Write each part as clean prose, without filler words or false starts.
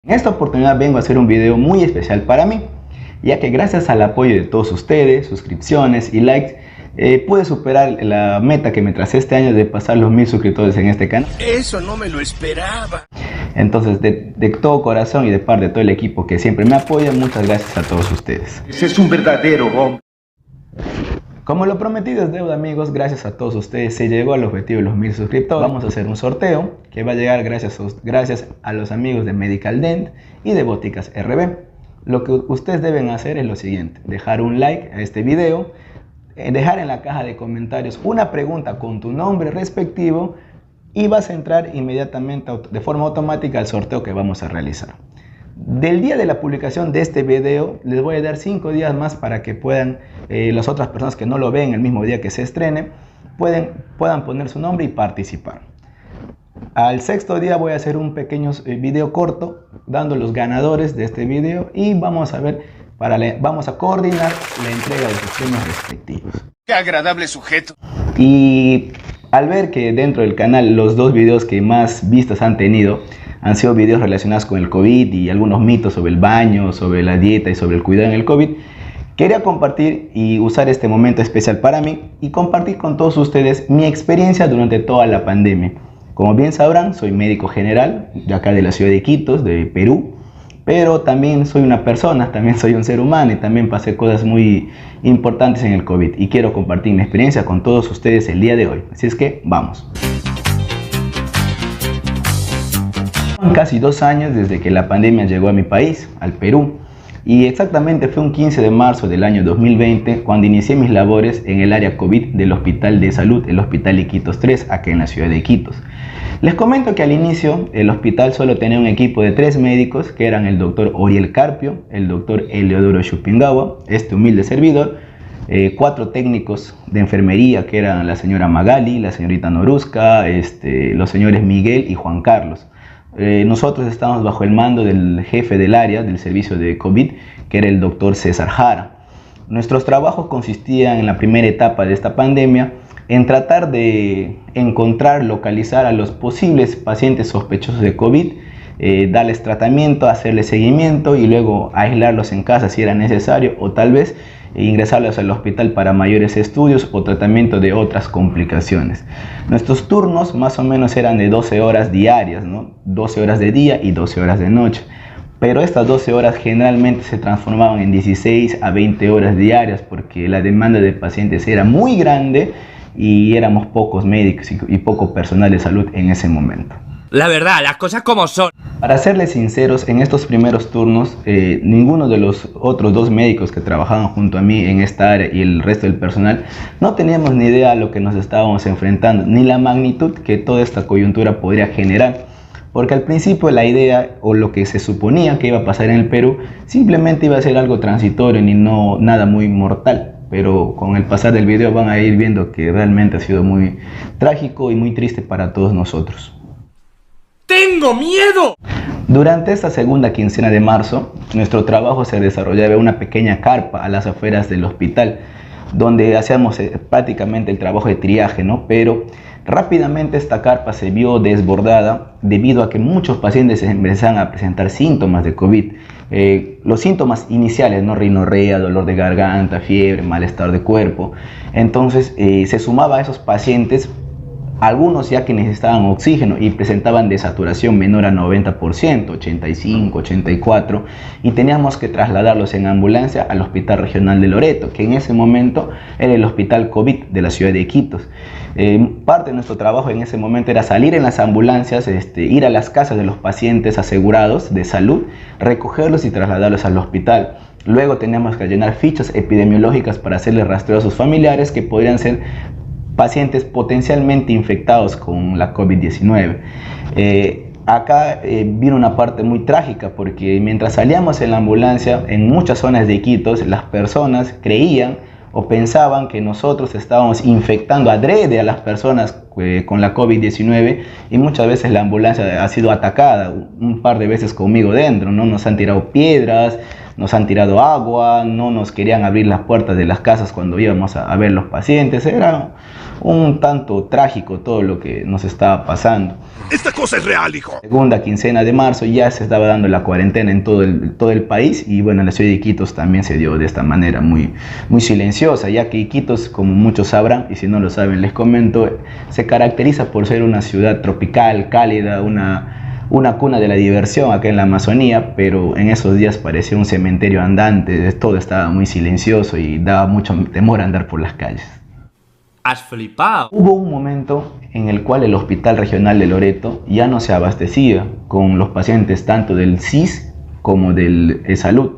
En esta oportunidad vengo a hacer un video muy especial para mí, ya que gracias al apoyo de todos ustedes, suscripciones y likes, pude superar la meta que me tracé este año de pasar los 1000 suscriptores en este canal. Eso no me lo esperaba. Entonces, de todo corazón y de parte de todo el equipo que siempre me apoya, muchas gracias a todos ustedes. Ese es un verdadero hombre. Como lo prometido es deuda, amigos, gracias a todos ustedes se llegó al objetivo de los 1000 suscriptores. Vamos a hacer un sorteo que va a llegar gracias a los amigos de Medical Dent y de Boticas RB. Lo que ustedes deben hacer es lo siguiente: dejar un like a este video, dejar en la caja de comentarios una pregunta con tu nombre respectivo y vas a entrar inmediatamente de forma automática al sorteo que vamos a realizar. Del día de la publicación de este video les voy a dar 5 días más para que puedan las otras personas que no lo ven el mismo día que se estrene puedan poner su nombre y participar. Al sexto día voy a hacer un pequeño video corto dando los ganadores de este video y vamos a ver vamos a coordinar la entrega de sus premios respectivos. Qué agradable sujeto. Y al ver que dentro del canal los dos videos que más vistas han tenido han sido videos relacionados con el COVID y algunos mitos sobre el baño, sobre la dieta y sobre el cuidado en el COVID, quería compartir y usar este momento especial para mí y compartir con todos ustedes mi experiencia durante toda la pandemia. Como bien sabrán, soy médico general de acá de la ciudad de Iquitos, de Perú, pero también soy una persona, también soy un ser humano y también pasé cosas muy importantes en el COVID y quiero compartir mi experiencia con todos ustedes el día de hoy. Así es que vamos. Casi 2 años desde que la pandemia llegó a mi país, al Perú, y exactamente fue un 15 de marzo del año 2020 cuando inicié mis labores en el área COVID del Hospital de Salud, el Hospital Iquitos 3, acá en la ciudad de Iquitos. Les comento que al inicio el hospital solo tenía un equipo de 3 médicos, que eran el doctor Oriel Carpio, el doctor Eleodoro Chupingawa, este humilde servidor, 4 técnicos de enfermería, que eran la señora Magali, la señorita Noruzca, los señores Miguel y Juan Carlos. Nosotros estábamos bajo el mando del jefe del área del servicio de COVID, que era el doctor César Jara. Nuestros trabajos consistían en la primera etapa de esta pandemia en tratar de encontrar, localizar a los posibles pacientes sospechosos de COVID, darles tratamiento, hacerles seguimiento y luego aislarlos en casa si era necesario o tal vez ingresarlos al hospital para mayores estudios o tratamiento de otras complicaciones. Nuestros turnos más o menos eran de 12 horas diarias, ¿no? 12 horas de día y 12 horas de noche. Pero estas 12 horas generalmente se transformaban en 16 a 20 horas diarias porque la demanda de pacientes era muy grande y éramos pocos médicos y poco personal de salud en ese momento. La verdad, las cosas como son. Para serles sinceros, en estos primeros turnos, ninguno de los otros 2 médicos que trabajaban junto a mí en esta área y el resto del personal, no teníamos ni idea de lo que nos estábamos enfrentando, ni la magnitud que toda esta coyuntura podría generar. Porque al principio la idea o lo que se suponía que iba a pasar en el Perú, simplemente iba a ser algo transitorio y no nada muy mortal. Pero con el pasar del video van a ir viendo que realmente ha sido muy trágico y muy triste para todos nosotros. ¡Tengo miedo! Durante esta segunda quincena de marzo, nuestro trabajo se desarrollaba en una pequeña carpa a las afueras del hospital, donde hacíamos prácticamente el trabajo de triaje, ¿no? Pero rápidamente esta carpa se vio desbordada debido a que muchos pacientes empezaban a presentar síntomas de COVID. Los síntomas iniciales, ¿no? Rinorrea, dolor de garganta, fiebre, malestar de cuerpo. Entonces se sumaba a esos pacientes algunos ya que necesitaban oxígeno y presentaban desaturación menor a 90%, 85, 84, y teníamos que trasladarlos en ambulancia al Hospital Regional de Loreto, que en ese momento era el Hospital COVID de la ciudad de Iquitos. Parte de nuestro trabajo en ese momento era salir en las ambulancias, ir a las casas de los pacientes asegurados de salud, recogerlos y trasladarlos al hospital. Luego teníamos que llenar fichas epidemiológicas para hacerle rastreo a sus familiares que podrían ser pacientes potencialmente infectados con la COVID-19. Acá vino una parte muy trágica porque mientras salíamos en la ambulancia en muchas zonas de Iquitos, las personas creían o pensaban que nosotros estábamos infectando adrede a las personas con la COVID-19 y muchas veces la ambulancia ha sido atacada, un par de veces conmigo dentro, ¿no? Nos han tirado piedras, nos han tirado agua, no nos querían abrir las puertas de las casas cuando íbamos a ver los pacientes. Era un tanto trágico todo lo que nos estaba pasando. Esta cosa es real, hijo. Segunda quincena de marzo ya se estaba dando la cuarentena en todo el país, y bueno, en la ciudad de Iquitos también se dio de esta manera muy silenciosa, ya que Iquitos, como muchos sabrán, y si no lo saben les comento, se caracteriza por ser una ciudad tropical, cálida, una cuna de la diversión acá en la Amazonía, pero en esos días parecía un cementerio andante, todo estaba muy silencioso y daba mucho temor andar por las calles. Has flipado. Hubo un momento en el cual el Hospital Regional de Loreto ya no se abastecía con los pacientes tanto del CIS como del Salud,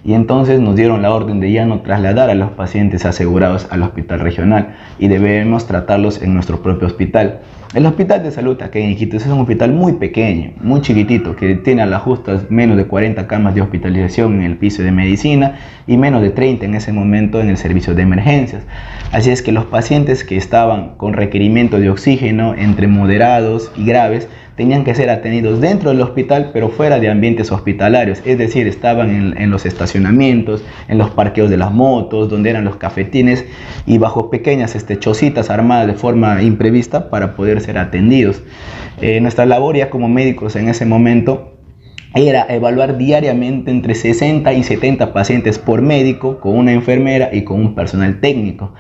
y entonces nos dieron la orden de ya no trasladar a los pacientes asegurados al hospital regional y debemos tratarlos en nuestro propio hospital. El Hospital de Salud acá en Iquitos es un hospital muy pequeño, muy chiquitito, que tiene a las justas menos de 40 camas de hospitalización en el piso de medicina y menos de 30 en ese momento en el servicio de emergencias. Así es que los pacientes que estaban con requerimiento de oxígeno entre moderados y graves tenían que ser atendidos dentro del hospital, pero fuera de ambientes hospitalarios, es decir, estaban en los estacionamientos, en los parqueos de las motos, donde eran los cafetines, y bajo pequeñas chocitas armadas de forma imprevista para poder ser atendidos. Nuestra labor ya como médicos en ese momento era evaluar diariamente entre 60 y 70 pacientes por médico, con una enfermera y con un personal técnico.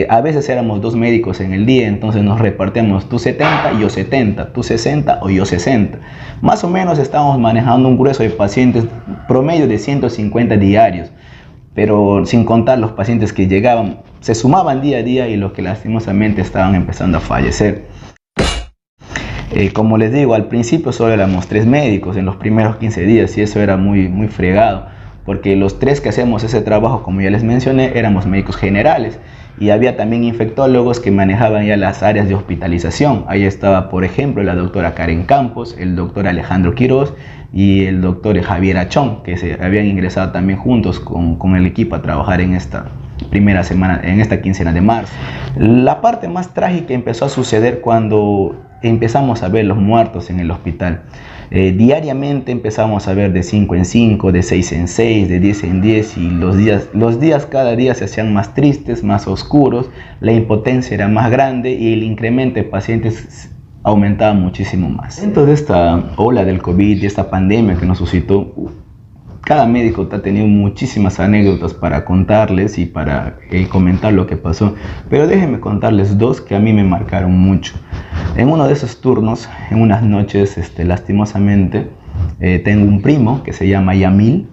A veces éramos 2 médicos en el día, entonces nos repartíamos tú 70 y yo 70, tú 60 o yo 60. Más o menos estábamos manejando un grueso de pacientes promedio de 150 diarios, pero sin contar los pacientes que llegaban, se sumaban día a día y los que lastimosamente estaban empezando a fallecer. Como les digo, al principio solo éramos 3 médicos en los primeros 15 días y eso era muy fregado, porque los 3 que hacemos ese trabajo, como ya les mencioné, éramos médicos generales y había también infectólogos que manejaban ya las áreas de hospitalización. Ahí estaba, por ejemplo, la doctora Karen Campos, el doctor Alejandro Quiroz y el doctor Javier Achón, que se habían ingresado también juntos con el equipo a trabajar en esta primera semana, en esta quincena de marzo. La parte más trágica empezó a suceder cuando empezamos a ver los muertos en el hospital. Diariamente empezamos a ver de 5 en 5, de 6 en 6, de 10 en 10 y los días cada día se hacían más tristes, más oscuros, la impotencia era más grande y el incremento de pacientes aumentaba muchísimo más. Dentro de esta ola del COVID, de esta pandemia que nos suscitó, cada médico ha tenido muchísimas anécdotas para contarles y para comentar lo que pasó, pero déjenme contarles 2 que a mí me marcaron mucho. En uno de esos turnos, en unas noches, lastimosamente, tengo un primo que se llama Yamil,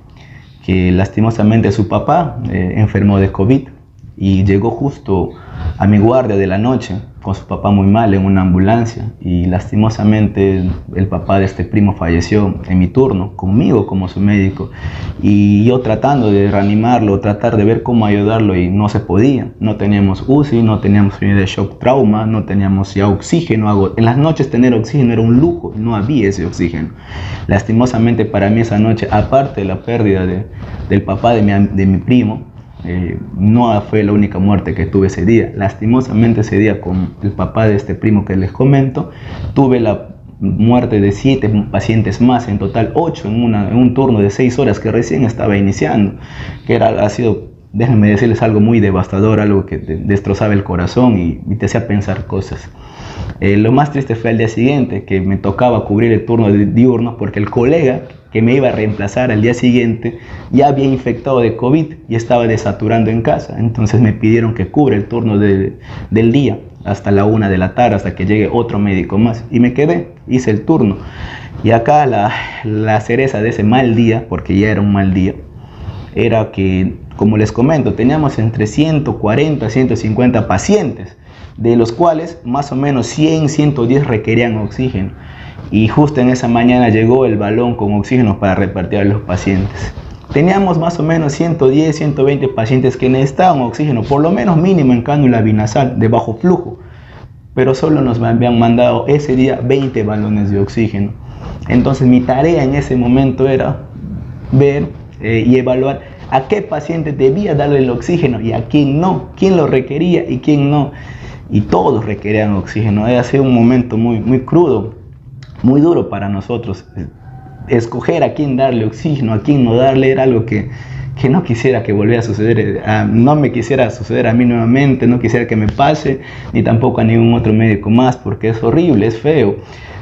que lastimosamente su papá enfermó de COVID y llegó justo a mi guardia de la noche con su papá muy mal en una ambulancia y lastimosamente el papá de este primo falleció en mi turno, conmigo como su médico, y yo tratando de reanimarlo, tratar de ver cómo ayudarlo y no se podía. No teníamos UCI, no teníamos unidad de shock trauma, no teníamos ya oxígeno. En las noches tener oxígeno era un lujo, no había ese oxígeno. Lastimosamente para mí esa noche, aparte de la pérdida del papá de mi primo, no fue la única muerte que tuve ese día. Lastimosamente ese día con el papá de este primo que les comento, tuve la muerte de 7 pacientes más, en total 8 en un turno de 6 horas que recién estaba iniciando, que ha sido, déjenme decirles, algo muy devastador, algo que te destrozaba el corazón y te hacía pensar cosas. Lo más triste fue al día siguiente, que me tocaba cubrir el turno de diurno porque el colega que me iba a reemplazar al día siguiente ya había infectado de COVID y estaba desaturando en casa. Entonces me pidieron que cubra el turno del día hasta la 1 de la tarde, hasta que llegue otro médico más. Y me quedé, hice el turno. Y acá la cereza de ese mal día, porque ya era un mal día, era que, como les comento, teníamos entre 140 a 150 pacientes, de los cuales más o menos 100, 110 requerían oxígeno. Y justo en esa mañana llegó el balón con oxígeno para repartir a los pacientes. Teníamos más o menos 110, 120 pacientes que necesitaban oxígeno, por lo menos mínimo en cánula binasal de bajo flujo, pero solo nos habían mandado ese día 20 balones de oxígeno. Entonces mi tarea en ese momento era ver y evaluar a qué paciente debía darle el oxígeno y a quién no, quién lo requería y quién no. Y todos requerían oxígeno. Ha sido un momento muy crudo, muy duro para nosotros. Escoger a quién darle oxígeno, a quién no darle, era algo que que no quisiera que volviera a suceder, no me quisiera suceder a mí nuevamente, no quisiera que me pase, ni tampoco a ningún otro médico más, porque es horrible, es feo.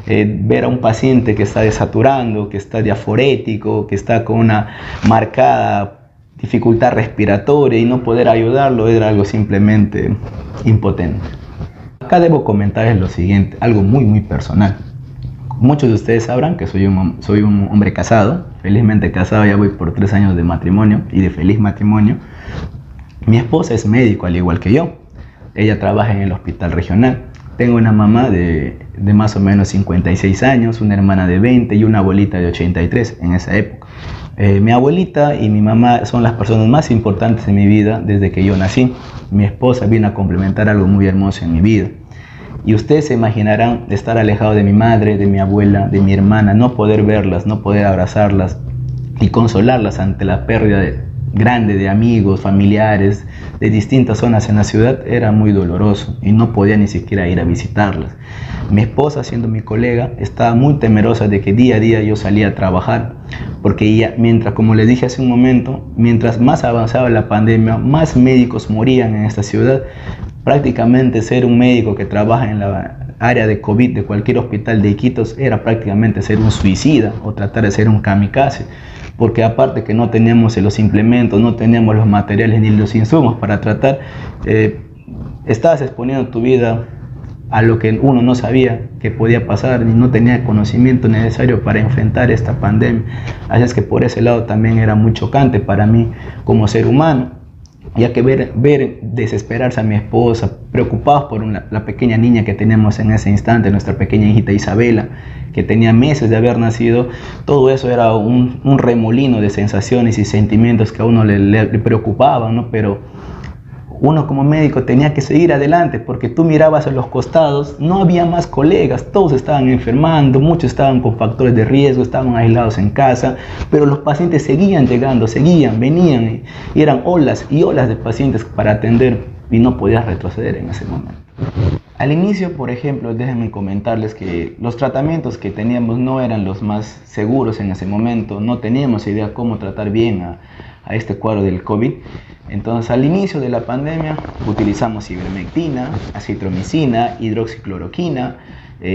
Ver a un paciente que está desaturando, que está diaforético, que está con una marcada dificultad respiratoria y no poder ayudarlo era algo simplemente impotente. Acá debo comentarles lo siguiente, algo muy personal. Muchos de ustedes sabrán que soy un hombre casado, felizmente casado, ya voy por 3 años de matrimonio y de feliz matrimonio. Mi esposa es médico al igual que yo, ella trabaja en el hospital regional. Tengo una mamá de más o menos 56 años, una hermana de 20 y una abuelita de 83 en esa época. Mi abuelita y mi mamá son las personas más importantes en mi vida desde que yo nací. Mi esposa vino a complementar algo muy hermoso en mi vida. Y ustedes se imaginarán estar alejado de mi madre, de mi abuela, de mi hermana, no poder verlas, no poder abrazarlas y consolarlas ante la pérdida grande de amigos, familiares de distintas zonas en la ciudad. Era muy doloroso y no podía ni siquiera ir a visitarlas. Mi esposa, siendo mi colega, estaba muy temerosa de que día a día yo salía a trabajar, porque ella, como les dije hace un momento, mientras más avanzaba la pandemia, más médicos morían en esta ciudad. Prácticamente ser un médico que trabaja en la área de COVID de cualquier hospital de Iquitos era prácticamente ser un suicida o tratar de ser un kamikaze, porque aparte que no teníamos los implementos, no teníamos los materiales ni los insumos para tratar, estabas exponiendo tu vida a lo que uno no sabía que podía pasar ni no tenía el conocimiento necesario para enfrentar esta pandemia. Así es que por ese lado también era muy chocante para mí como ser humano, ya que ver desesperarse a mi esposa, preocupados por la pequeña niña que teníamos en ese instante, nuestra pequeña hijita Isabela, que tenía meses de haber nacido, todo eso era un remolino de sensaciones y sentimientos que a uno le preocupaban, ¿no? Pero uno como médico tenía que seguir adelante, porque tú mirabas a los costados, no había más colegas, todos estaban enfermando, muchos estaban con factores de riesgo, estaban aislados en casa, pero los pacientes seguían llegando, venían, y eran olas y olas de pacientes para atender y no podías retroceder en ese momento. Al inicio, por ejemplo, déjenme comentarles que los tratamientos que teníamos no eran los más seguros en ese momento, no teníamos idea cómo tratar bien a este cuadro del COVID. Entonces, al inicio de la pandemia utilizamos ivermectina, acitromicina, hidroxicloroquina,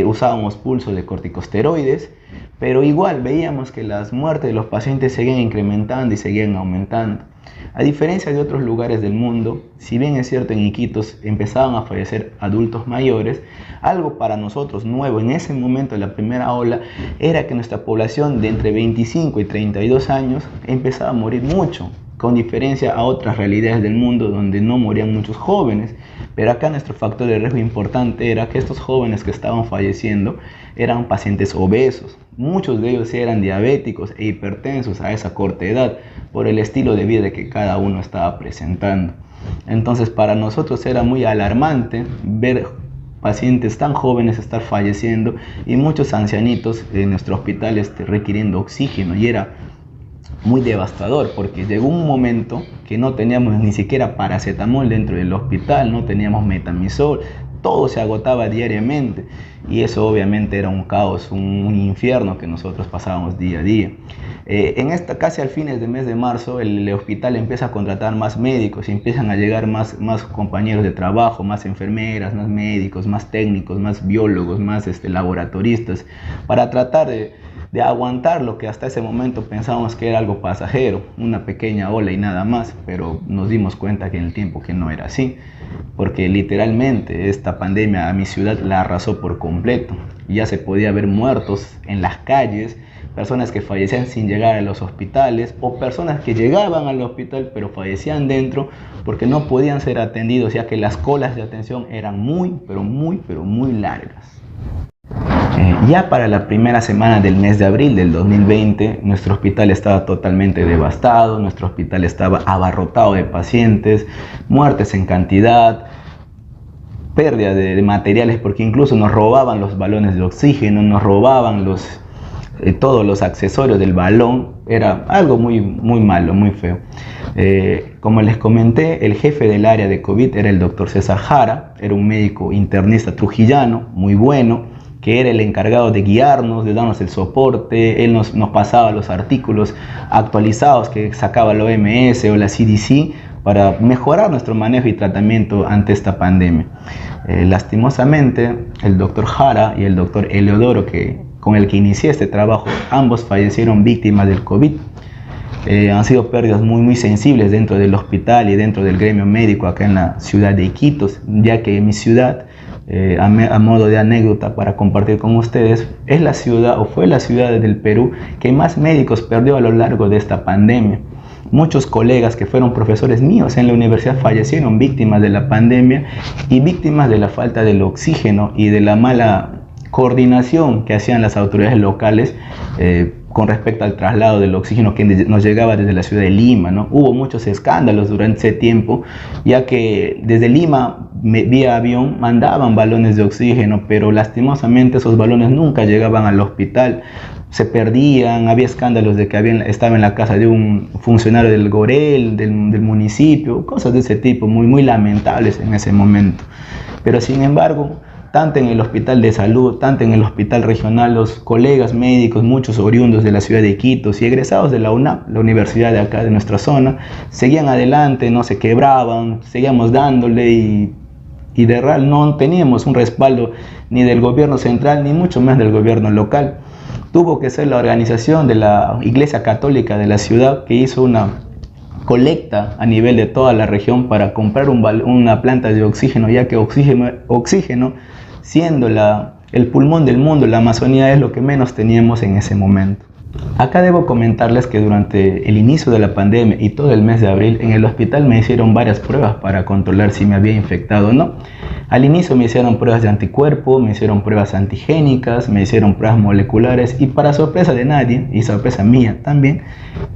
usábamos pulso de corticosteroides, pero igual veíamos que las muertes de los pacientes seguían incrementando y seguían aumentando. A diferencia de otros lugares del mundo, si bien es cierto en Iquitos empezaban a fallecer adultos mayores, algo para nosotros nuevo en ese momento de la primera ola era que nuestra población de entre 25 y 32 años empezaba a morir mucho, con diferencia a otras realidades del mundo donde no morían muchos jóvenes. Pero acá nuestro factor de riesgo importante era que estos jóvenes que estaban falleciendo eran pacientes obesos. Muchos de ellos eran diabéticos e hipertensos a esa corta edad por el estilo de vida que cada uno estaba presentando. Entonces para nosotros era muy alarmante ver pacientes tan jóvenes estar falleciendo y muchos ancianitos en nuestro hospital requiriendo oxígeno, y era muy devastador porque llegó un momento que no teníamos ni siquiera paracetamol dentro del hospital, no teníamos metamizol, todo se agotaba diariamente y eso obviamente era un caos, un infierno que nosotros pasábamos día a día. Casi al fines del mes de marzo el hospital empieza a contratar más médicos y empiezan a llegar más compañeros de trabajo, más enfermeras, más médicos, más técnicos, más biólogos, más laboratoristas, para tratar de aguantar lo que hasta ese momento pensábamos que era algo pasajero, una pequeña ola y nada más, pero nos dimos cuenta que en el tiempo que no era así, porque literalmente esta pandemia a mi ciudad la arrasó por completo. Ya se podía ver muertos en las calles, personas que fallecían sin llegar a los hospitales o personas que llegaban al hospital pero fallecían dentro porque no podían ser atendidos, ya que las colas de atención eran muy largas. Ya para la primera semana del mes de abril del 2020, nuestro hospital estaba totalmente devastado, nuestro hospital estaba abarrotado de pacientes, muertes en cantidad, pérdida de materiales, porque incluso nos robaban los balones de oxígeno, nos robaban todos los accesorios del balón. Era algo muy malo, muy feo. Como les comenté, el jefe del área de COVID era el doctor César Jara, era un médico internista trujillano, muy bueno, que era el encargado de guiarnos, de darnos el soporte. Él nos pasaba los artículos actualizados que sacaba la OMS o la CDC para mejorar nuestro manejo y tratamiento ante esta pandemia. Lastimosamente, el doctor Jara y el doctor Eleodoro, con el que inicié este trabajo, ambos fallecieron víctimas del COVID. Han sido pérdidas muy sensibles dentro del hospital y dentro del gremio médico acá en la ciudad de Iquitos, ya que mi ciudad, a modo de anécdota para compartir con ustedes, es la ciudad o fue la ciudad del Perú que más médicos perdió a lo largo de esta pandemia. Muchos colegas que fueron profesores míos en la universidad fallecieron víctimas de la pandemia y víctimas de la falta del oxígeno y de la mala coordinación que hacían las autoridades locales con respecto al traslado del oxígeno que nos llegaba desde la ciudad de Lima, ¿no? Hubo muchos escándalos durante ese tiempo, ya que desde Lima, vía avión, mandaban balones de oxígeno, pero lastimosamente esos balones nunca llegaban al hospital, se perdían, había escándalos de que estaba en la casa de un funcionario del Gorel, del municipio, cosas de ese tipo, muy lamentables en ese momento. Pero sin embargo, tanto en el hospital de salud, tanto en el hospital regional, los colegas médicos, muchos oriundos de la ciudad de Iquitos y egresados de la UNAP, la universidad de acá de nuestra zona, seguían adelante, no se quebraban, seguíamos dándole y de real no teníamos un respaldo ni del gobierno central ni mucho más del gobierno local. Tuvo que ser la organización de la Iglesia Católica de la ciudad que hizo una colecta a nivel de toda la región para comprar una planta de oxígeno, ya que oxígeno siendo el pulmón del mundo, la Amazonía es lo que menos teníamos en ese momento. Acá debo comentarles que durante el inicio de la pandemia y todo el mes de abril en el hospital me hicieron varias pruebas para controlar si me había infectado o no. Al inicio me hicieron pruebas de anticuerpo, me hicieron pruebas antigénicas, me hicieron pruebas moleculares y para sorpresa de nadie y sorpresa mía también,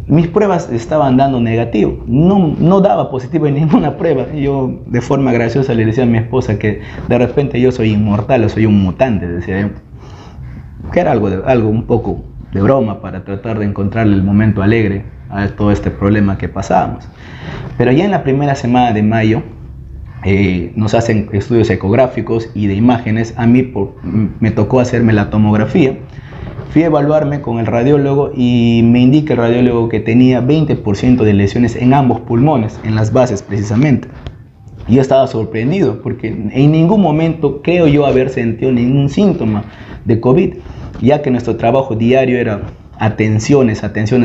mis pruebas estaban dando negativo, no daba positivo en ninguna prueba. Yo de forma graciosa le decía a mi esposa que de repente yo soy inmortal o soy un mutante, decía yo, que era algo un poco de broma para tratar de encontrarle el momento alegre a todo este problema que pasábamos. Pero ya en la primera semana de mayo nos hacen estudios ecográficos y de imágenes. A mí me tocó hacerme la tomografía. Fui a evaluarme con el radiólogo y me indica el radiólogo que tenía 20% de lesiones en ambos pulmones, en las bases precisamente. Y yo estaba sorprendido porque en ningún momento creo yo haber sentido ningún síntoma de COVID, ya que nuestro trabajo diario era atenciones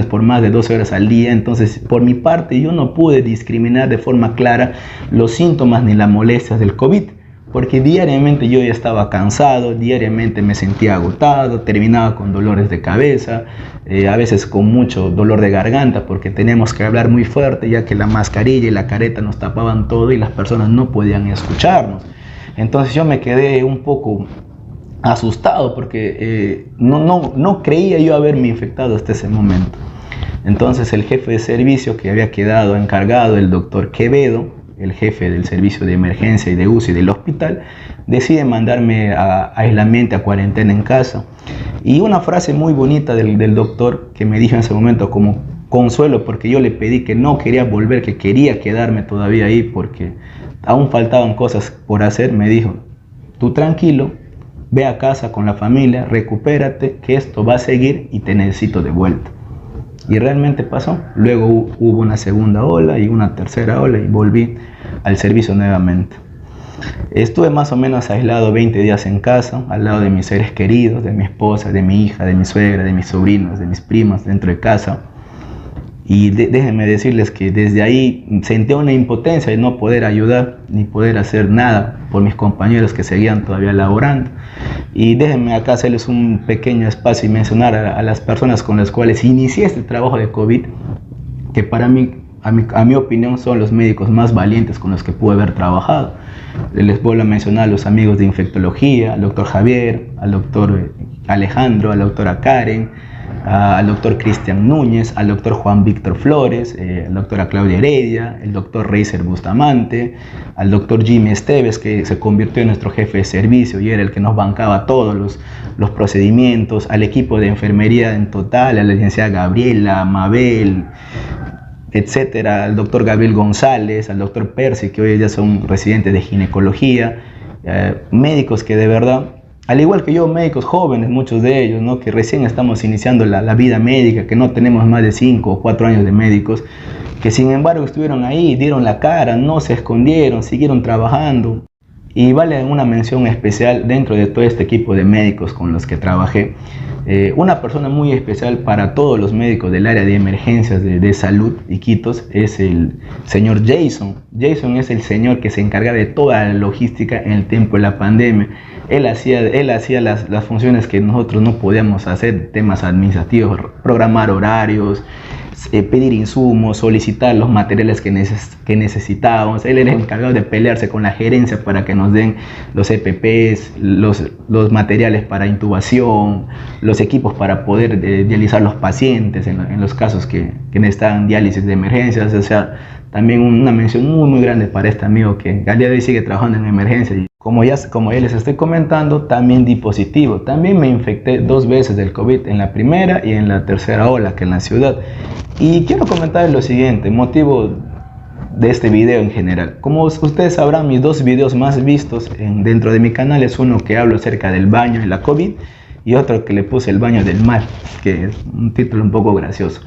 por más de 12 horas al día. Entonces, por mi parte, yo no pude discriminar de forma clara los síntomas ni las molestias del COVID, porque diariamente yo ya estaba cansado, diariamente me sentía agotado, terminaba con dolores de cabeza, a veces con mucho dolor de garganta, porque teníamos que hablar muy fuerte, ya que la mascarilla y la careta nos tapaban todo y las personas no podían escucharnos. Entonces yo me quedé un poco asustado porque no creía yo haberme infectado hasta ese momento. Entonces el jefe de servicio que había quedado encargado, el doctor Quevedo, el jefe del servicio de emergencia y de UCI del hospital, decide mandarme a aislamiento, a cuarentena en casa. Y una frase muy bonita del doctor que me dijo en ese momento como consuelo, porque yo le pedí que no quería volver, que quería quedarme todavía ahí porque aún faltaban cosas por hacer, me dijo: tú tranquilo, ve a casa con la familia, recupérate, que esto va a seguir y te necesito de vuelta. Y realmente pasó. Luego hubo una segunda ola y una tercera ola y volví al servicio nuevamente. Estuve más o menos aislado 20 días en casa, al lado de mis seres queridos, de mi esposa, de mi hija, de mi suegra, de mis sobrinos, de mis primas, dentro de casa. Y déjenme decirles que desde ahí sentí una impotencia de no poder ayudar ni poder hacer nada por mis compañeros que seguían todavía laborando. Y déjenme acá hacerles un pequeño espacio y mencionar a las personas con las cuales inicié este trabajo de COVID, que para mí, a mi opinión, son los médicos más valientes con los que pude haber trabajado. Les vuelvo a mencionar a los amigos de infectología, al doctor Javier, al doctor Alejandro, a la doctora Karen, al doctor Cristian Núñez, al doctor Juan Víctor Flores, a la doctora Claudia Heredia, el doctor Reiser Bustamante, al doctor Jimmy Esteves, que se convirtió en nuestro jefe de servicio y era el que nos bancaba todos los procedimientos, al equipo de enfermería en total, a la licenciada Gabriela, Mabel, etcétera, al doctor Gabriel González, al doctor Percy, que hoy ya son residentes de ginecología, médicos que de verdad al igual que yo, médicos jóvenes, muchos de ellos, ¿no? Que recién estamos iniciando la vida médica, que no tenemos más de 5 o 4 años de médicos, que sin embargo estuvieron ahí, dieron la cara, no se escondieron, siguieron trabajando. Y vale una mención especial dentro de todo este equipo de médicos con los que trabajé. Una persona muy especial para todos los médicos del área de emergencias de salud, Iquitos, es el señor Jason. Jason es el señor que se encarga de toda la logística en el tiempo de la pandemia. Él hacía las funciones que nosotros no podíamos hacer, temas administrativos, programar horarios, pedir insumos, solicitar los materiales que necesitábamos. Él era el encargado de pelearse con la gerencia para que nos den los EPPs, los materiales para intubación, los equipos para poder dializar los pacientes en los casos que necesitan diálisis de emergencias. O sea, también una mención muy grande para este amigo que al día de hoy sigue trabajando en emergencia. Y como ya les estoy comentando, también di positivo. También me infecté 2 veces del COVID, en la primera y en la tercera ola, que en la ciudad. Y quiero comentar lo siguiente, motivo de este video en general. Como ustedes sabrán, mis 2 videos más vistos dentro de mi canal es uno que hablo acerca del baño y la COVID, y otro que le puse el baño del mal, que es un título un poco gracioso.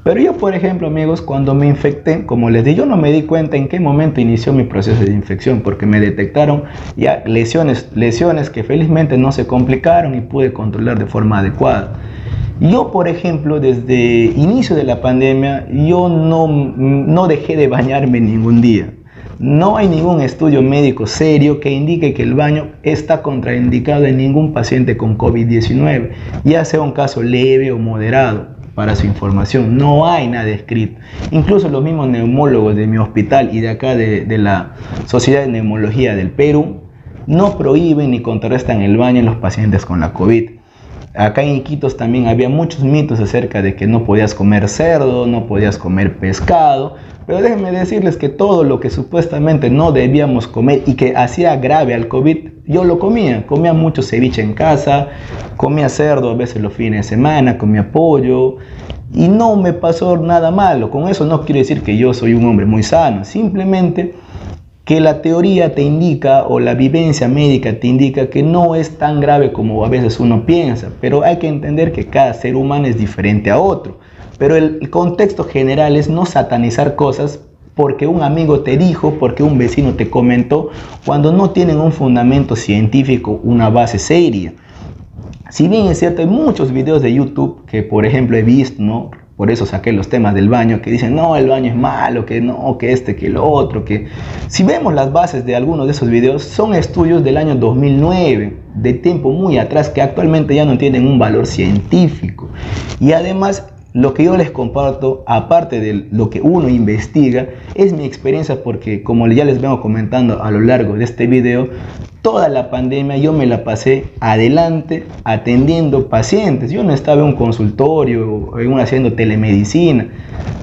Pero yo, por ejemplo, amigos, cuando me infecté, como les dije, yo no me di cuenta en qué momento inició mi proceso de infección, porque me detectaron ya lesiones que felizmente no se complicaron y pude controlar de forma adecuada. Yo, por ejemplo, desde inicio de la pandemia, yo no dejé de bañarme ningún día. No hay ningún estudio médico serio que indique que el baño está contraindicado en ningún paciente con COVID-19, ya sea un caso leve o moderado. Para su información, no hay nada escrito. Incluso los mismos neumólogos de mi hospital y de acá de la Sociedad de Neumología del Perú no prohíben ni contrarrestan el baño en los pacientes con la COVID. Acá en Iquitos también había muchos mitos acerca de que no podías comer cerdo, no podías comer pescado, pero déjenme decirles que todo lo que supuestamente no debíamos comer y que hacía grave al COVID, yo lo comía mucho ceviche en casa, comía cerdo a veces los fines de semana, comía pollo y no me pasó nada malo. Con eso no quiero decir que yo soy un hombre muy sano, simplemente que la teoría te indica o la vivencia médica te indica que no es tan grave como a veces uno piensa, pero hay que entender que cada ser humano es diferente a otro. Pero el contexto general es no satanizar cosas porque un amigo te dijo, porque un vecino te comentó, cuando no tienen un fundamento científico, una base seria. Si bien es cierto, hay muchos videos de YouTube que, por ejemplo, he visto, ¿no? Por eso saqué los temas del baño, que dicen, no, el baño es malo, que no, que que lo otro, que... Si vemos las bases de algunos de esos videos, son estudios del año 2009, de tiempo muy atrás, que actualmente ya no tienen un valor científico. Y además, lo que yo les comparto, aparte de lo que uno investiga, es mi experiencia, porque como ya les vengo comentando a lo largo de este video, toda la pandemia yo me la pasé adelante atendiendo pacientes. Yo no estaba en un consultorio o haciendo telemedicina,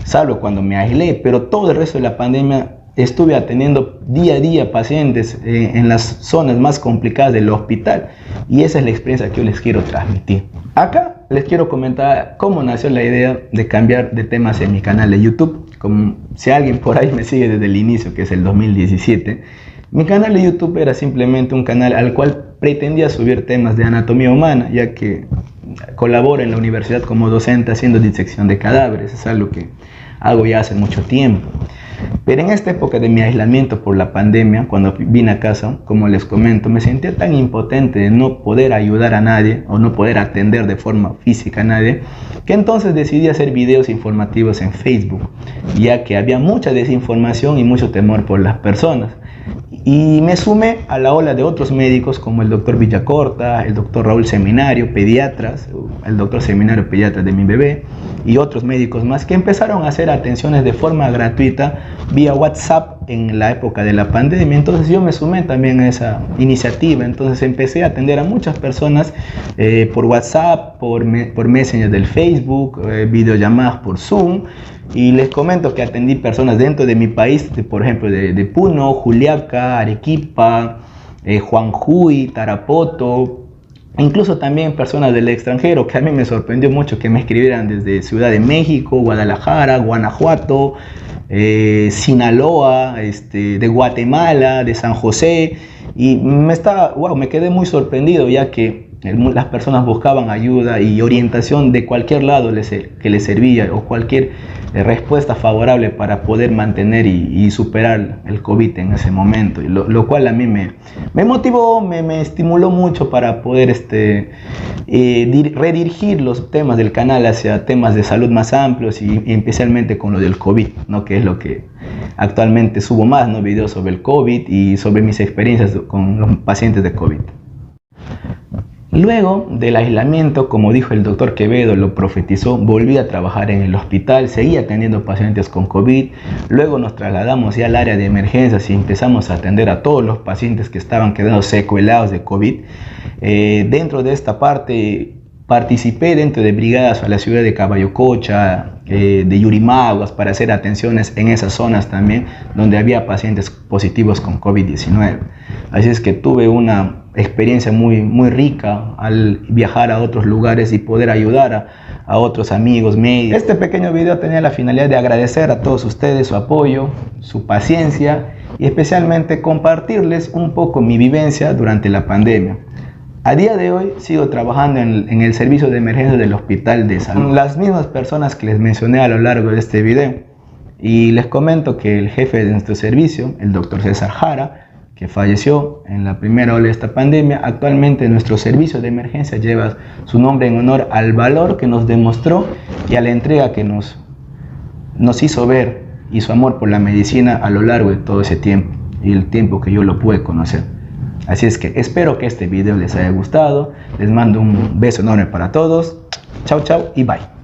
salvo cuando me aislé, pero todo el resto de la pandemia estuve atendiendo día a día pacientes en las zonas más complicadas del hospital, y esa es la experiencia que yo les quiero transmitir. Acá les quiero comentar cómo nació la idea de cambiar de temas en mi canal de YouTube. Como si alguien por ahí me sigue desde el inicio, que es el 2017, mi canal de YouTube era simplemente un canal al cual pretendía subir temas de anatomía humana, ya que colaboro en la universidad como docente haciendo disección de cadáveres. Es algo que hago ya hace mucho tiempo. Pero en esta época de mi aislamiento por la pandemia, cuando vine a casa, como les comento, me sentía tan impotente de no poder ayudar a nadie o no poder atender de forma física a nadie, que entonces decidí hacer videos informativos en Facebook, ya que había mucha desinformación y mucho temor por las personas. Y me sumé a la ola de otros médicos como el doctor Villacorta, el doctor Raúl Seminario, pediatras, el doctor Seminario, pediatra de mi bebé, y otros médicos más que empezaron a hacer atenciones de forma gratuita vía WhatsApp en la época de la pandemia. Entonces yo me sumé también a esa iniciativa. Entonces empecé a atender a muchas personas por WhatsApp, por Messenger del Facebook, videollamadas por Zoom. Y les comento que atendí personas dentro de mi país, por ejemplo de Puno, Juliaca, Arequipa, Juanjuy, Tarapoto, incluso también personas del extranjero, que a mí me sorprendió mucho que me escribieran desde Ciudad de México, Guadalajara, Guanajuato, Sinaloa, de Guatemala, de San José. Y me quedé muy sorprendido, ya que las personas buscaban ayuda y orientación de cualquier lado que les servía, o cualquier respuesta favorable para poder mantener y superar el COVID en ese momento, lo cual a mí me motivó, me estimuló mucho para poder redirigir los temas del canal hacia temas de salud más amplios, y especialmente con lo del COVID, ¿no? Que es lo que actualmente subo más, ¿no? Videos sobre el COVID y sobre mis experiencias con los pacientes de COVID. Luego del aislamiento, como dijo el doctor Quevedo, lo profetizó, volví a trabajar en el hospital, seguía atendiendo pacientes con COVID. Luego nos trasladamos ya al área de emergencias y empezamos a atender a todos los pacientes que estaban quedando secuelados de COVID. Dentro de esta parte participé dentro de brigadas a la ciudad de Caballococha, de Yurimaguas, para hacer atenciones en esas zonas también donde había pacientes positivos con COVID-19. Así es que tuve una experiencia muy rica al viajar a otros lugares y poder ayudar a otros amigos médicos. Este pequeño video tenía la finalidad de agradecer a todos ustedes su apoyo, su paciencia, y especialmente compartirles un poco mi vivencia durante la pandemia. A día de hoy sigo trabajando en el servicio de emergencia del Hospital de Salud. Las mismas personas que les mencioné a lo largo de este video. Y les comento que el jefe de nuestro servicio, el doctor César Jara, que falleció en la primera ola de esta pandemia, actualmente nuestro servicio de emergencia lleva su nombre en honor al valor que nos demostró y a la entrega que nos hizo ver, y su amor por la medicina a lo largo de todo ese tiempo y el tiempo que yo lo pude conocer. Así es que espero que este video les haya gustado. Les mando un beso enorme para todos. Chao, chao y bye.